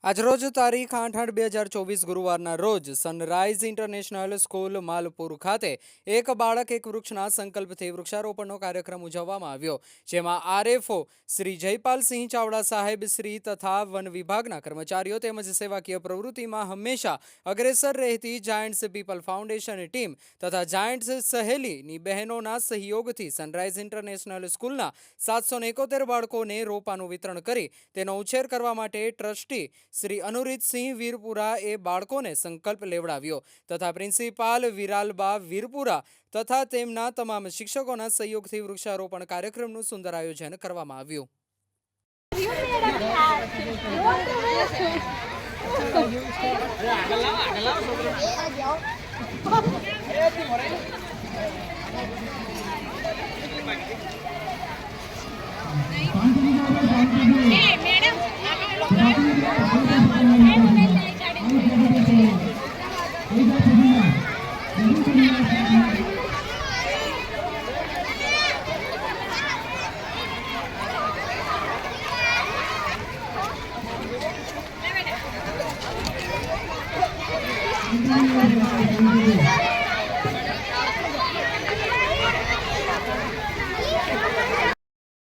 આજરોજ તારીખ 8/8/2024 ગુરુવારના રોજ સનરાઈઝ ઇન્ટરનેશનલ સ્કૂલ માલપુર ખાતે એક બાળક એક વૃક્ષના સંકલ્પથી વૃક્ષારોપણનો કાર્યક્રમ ઉજવવામાં આવ્યો, જેમાં આરએફઓ શ્રી જયપાલસિંહ ચાવડા સાહેબ શ્રી તથા વન વિભાગના કર્મચારીઓ તેમજ સેવાકીય પ્રવૃત્તિમાં હંમેશા અગ્રેસર રહેતી જાયન્ટ્સ પીપલ ફાઉન્ડેશન ટીમ તથા જાયન્ટ્સ સહેલીની બહેનોના સહયોગથી સનરાઈઝ ઇન્ટરનેશનલ સ્કૂલના 771 બાળકોને રોપાનું વિતરણ કરી તેનો ઉછેર કરવા માટે ટ્રસ્ટી શ્રી અનુરીતસિંહ વીરપુરા એ બાળકોને સંકલ્પ લેવડાવ્યો તથા પ્રિન્સિપાલ વિરાલબા વીરપુરા તથા તેમના તમામ શિક્ષકોના સહયોગથી વૃક્ષારોપણ કાર્યક્રમનું સુંદર આયોજન કરવામાં આવ્યું. Thank you.